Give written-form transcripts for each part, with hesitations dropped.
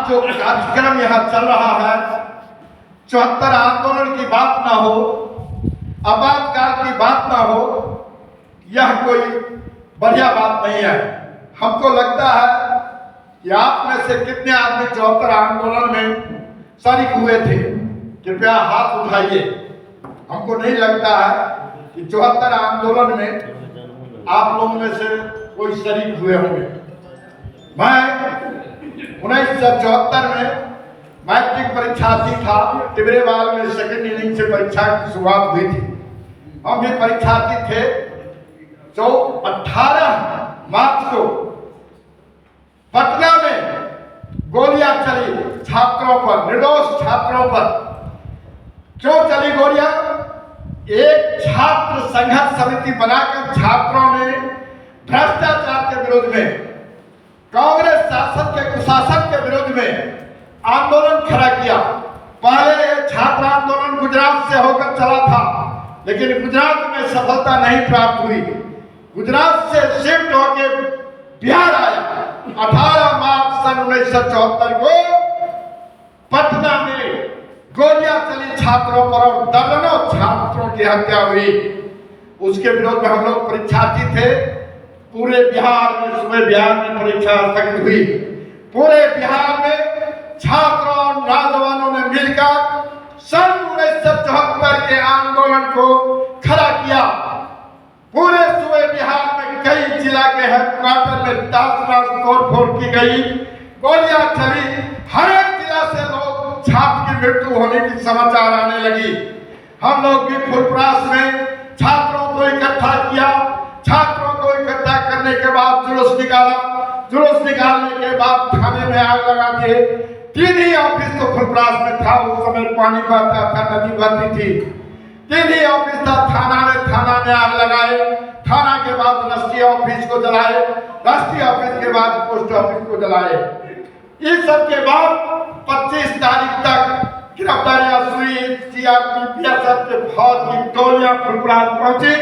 जो कार्यक्रम यहाँ चल रहा है, 74 आंदोलन की बात ना हो, आपातकाल की बात ना हो, यह कोई बढ़िया बात नहीं है। हमको लगता है कि आप में से कितने आदमी 74 आंदोलन में शरीक हुए थे, कृपया हाथ उठाइए। हमको नहीं लगता है कि 74 आंदोलन में आप लोगों में से कोई शरीक हुए होंगे। मैं 1974 में मैट्रिक परीक्षार्थी था। टिबरेवाल में सेकेंड इनिंग से परीक्षा की शुरुआत हुई थी। हम भी परीक्षार्थी थे। 18 मार्च को पटना में गोलियां चली छात्रों पर, निर्दोष छात्रों पर। क्यों चली गोलियां? एक छात्र संघर्ष समिति बनाकर छात्रों ने भ्रष्टाचार के विरोध में, कांग्रेस शासन के कुशासन के विरोध में आंदोलन खड़ा किया। पहले छात्र आंदोलन गुजरात से होकर चला था, लेकिन गुजरात में सफलता नहीं प्राप्त हुई। गुजरात से शिफ्ट होकर बिहार आया। 18 मार्च सन 1974 को पटना में गोलियां चली छात्रों पर और दर्जनों छात्रों की हत्या हुई। उसके विरोध में हम लोग परीक्षार्थी थे। पूरे बिहार में, सुबह बिहार में परीक्षा स्थगित हुई। पूरे बिहार में छात्रों और नौजवानों ने मिलकर सन 1974 के आंदोलन को खड़ा किया। पूरे सुबह बिहार में कई जिला के हेडक्वार्टर में तहस तोड़फोड़ की गई, गोलियां चली। हर एक जिला से लोग छात्र की मृत्यु होने की समाचार आने लगी। हम लोग भी फुलपरास में छात्रों को इकट्ठा किया। छात्रों को इकट्ठा करने के बाद जुलूस निकाला। जुलूस निकालने के बाद थाने में आग लगा दिए। 3 ही ऑफिस तो फुलपरास में था। उस समय पानी बहता था, नदी बहती थी। 3 ही ऑफिस था। थाना में आग लगाए। थाना के बाद राष्ट्रीय ऑफिस को जलाए। राष्ट्रीय ऑफिस के बाद पोस्ट ऑफिस को जलाए। इस सब के बाद 25 तारीख तक गिरफ्तारियां हुई। सीआरपीएफ के फौज की टोलियां फुलपरास पहुंची।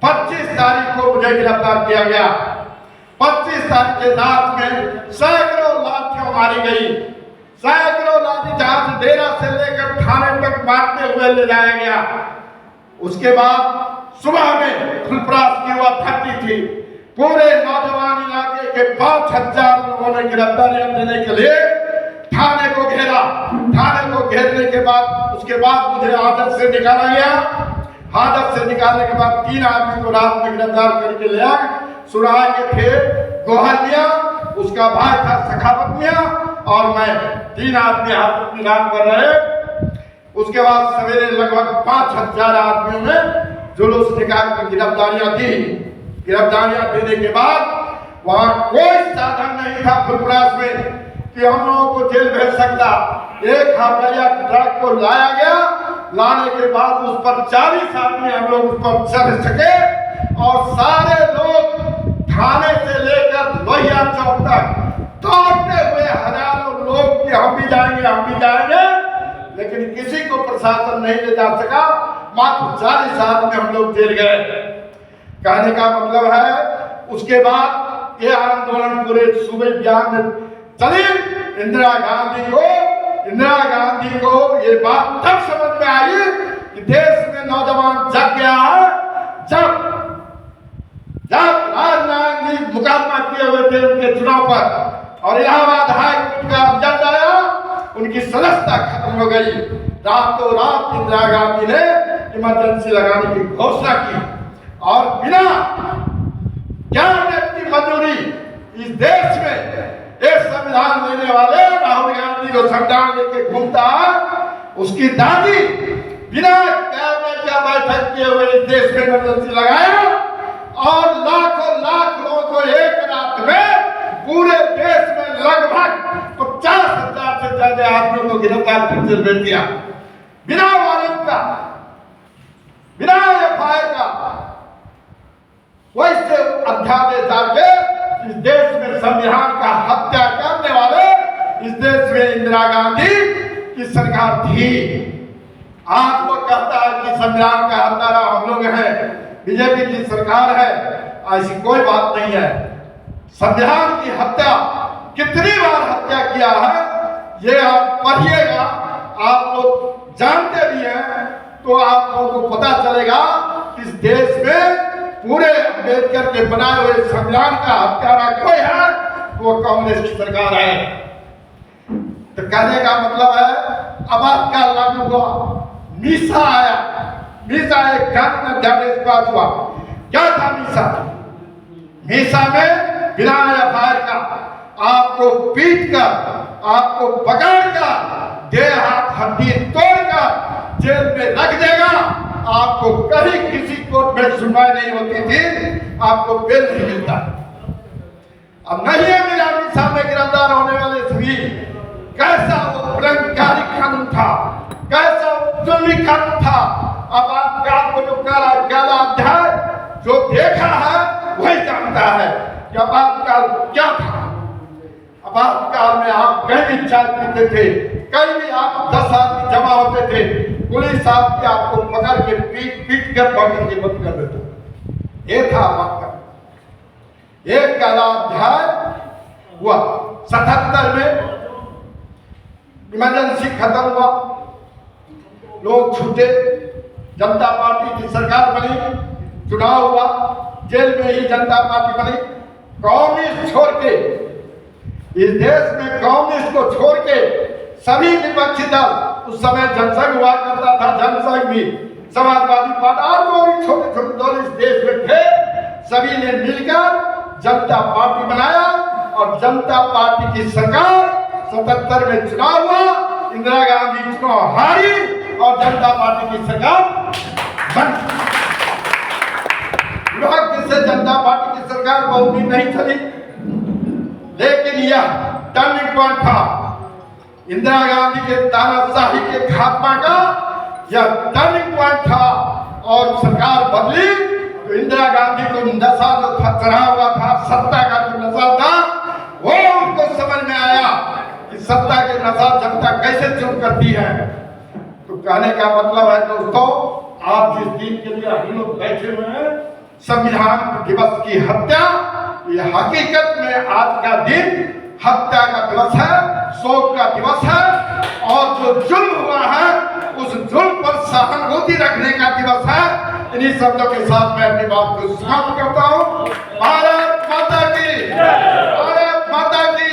25 तारीख को मुझे गिरफ्तार किया गया। 25 तारीख के रात में सैकड़ों लाठियां मारी गई। सैकड़ों लाठी जहां डेरा से लेकर थाने तक मारते हुए ले जाया गया। उसके बाद सुबह में फुलपरास की हुआ धरती थी। पूरे नौजवान इलाके के 5000 लोगों ने गिरफ्तारियां देने के लिए थाने को घेरा। थाने को घेरने के बाद उसके बाद मुझे हाजत से निकाला गया। हाजत से निकालने के बाद 3 आदमी को रात में गिरफ्तार करके ले आए। सुराहा के थे गोहर मियां, उसका भाई था सखावत मियां और मैं। 3 आदमी हाजत में रात कर रहे। उसके बाद सवेरे लगभग 5000 आदमियों ने जुलूस निकाल कर गिरफ्तारियां दी। गिरफ्तारियां देने के बाद वहां कोई साधन नहीं था फुलपरास में कि हम लोगों को जेल भेज सकता। एक हाफिया ट्रक को लाया गया। लाने के बाद उस पर 40 आदमी हम लोग उस पर चढ़ सके और सारे लोग थाने से लेकर लोहिया चौक तक दौड़ते हुए हजारों लोग कि हम भी जाएंगे, लेकिन किसी को प्रशासन नहीं ले जा सका। मात्र 40 आदमी हम लोग जेल गए। कहने का मतलब है उसके बाद ये आंदोलन पूरे सूबे बिहार में चली। इंदिरा गांधी को ये बात तब समझ में आई कि देश में नौजवान जग गया है। जब राजनारायण जी मुकदमा किए हुए थे उनके चुनाव पर और इलाहाबाद हाई कोर्ट का रिजल्ट आया, उनकी सदस्यता खत्म हो गई। रातों रात इंदिरा गांधी ने इमरजेंसी लगाने की घोषणा की और बिना कैबिनेट की मंजूरी इस देश में एक संविधान लेने वाले राहुल गांधी जो संविधान लेके घूमता है, उसकी दादी बिना कैबिनेट का बैठक किए हुए इस देश में इमरजेंसी लगाया और लाखों लाख लोगों को एक रात में पूरे देश में लगभग 50,000 से ज्यादा आदमियों को गिरफ्तार कर जेल भेज दिया। बिना वारंट का, बिना एफआईआर का। वैसे अध्यादेश डालके इस देश में संविधान का हत्या करने वाले इस देश में इंदिरा गांधी की सरकार थी। आज वो कहता है कि संविधान का हत्यारा हम लोग हैं, बीजेपी की सरकार है। ऐसी कोई बात नहीं है। संविधान की हत्या कितनी बार हत्या किया है ये आप पढ़िएगा, आप लोग जानते भी हैं तो आप लोगों को पता चलेगा कि इस देश में पूरे अम्बेडकर के बनाए हुए संविधान का हत्यारा कोई है वो कांग्रेस की सरकार है। तो कहने का मतलब है आपातकाल लागू हुआ, मीसा आया, मीसा एक कानून अध्यादेश पास हुआ। क्या था मीसा? मीसा में बिना एफआईआर का आपको पीट कर, आपको पकड़ कर, देह हाथ हड्डी तोड़कर जेल में रख देगा। आपको कहीं किसी कोर्ट में सुनवाई नहीं होती थी, आपको बेल नहीं मिलता। अब नहीं है मेरा मीसा में गिरफ्तार होने वाले सभी, कैसा वो प्रलंबकारी कानून था, कैसा वो जुल्मी कानून था। अब आप काल को जो काला अध्याय जो देखा है वही जानता है कि आपातकाल क्या था। आपातकाल में आप कहीं भी चाय पीते थे, कहीं भी आप 10 आदमी जमा होते थे, पुलिस आपके आपको पकड़ के पीट कर पकड़ के बंद कर देते। ये था आपातकाल। एक काला अध्याय हुआ 77 में, इमरजेंसी खत्म हुआ, लोग छूटे, जनता पार्टी की सरकार बनी, चुनाव हुआ, जेल में ही जनता पार्टी बनी। कम्युनिस्ट छोड़ के, इस देश में कम्युनिस्ट को छोड़ के सभी विपक्षी दल, उस समय जनसंघ हुआ करता था, जनसंघ भी, समाजवादी पार्टी और जो भी छोटे छोटे दल इस देश में थे, सभी ने मिलकर जनता पार्टी बनाया और जनता पार्टी की सरकार 77 में चुनाव हुआ, इंदिरा गांधी चुनाव हारी और जनता पार्टी की सरकार बनी। से जनता पार्टी की सरकार बहुत दिन नहीं चली, लेकिन यह टर्निंग पॉइंट था इंदिरा गांधी के तानाशाही के खात्मा का। यह टर्निंग पॉइंट था और सरकार बदली तो इंदिरा गांधी को नशा जो चढ़ा हुआ था, सत्ता का जो नशा था, वो उनको समझ में आया कि सत्ता के नशा जनता कैसे चुप करती है। तो कहने का मतलब है दोस्तों, आप जिस दिन के लिए हम लोग बैठे हुए हैं, संविधान दिवस की हत्या, ये हकीकत में आज का दिन हत्या का दिवस है, शोक का दिवस है और जो जुल्म हुआ है उस जुल्म पर सहानुभूति रखने का दिवस है। इन्हीं शब्दों के साथ मैं अपनी बात को समाप्त करता हूँ। भारत माता की, भारत माता की।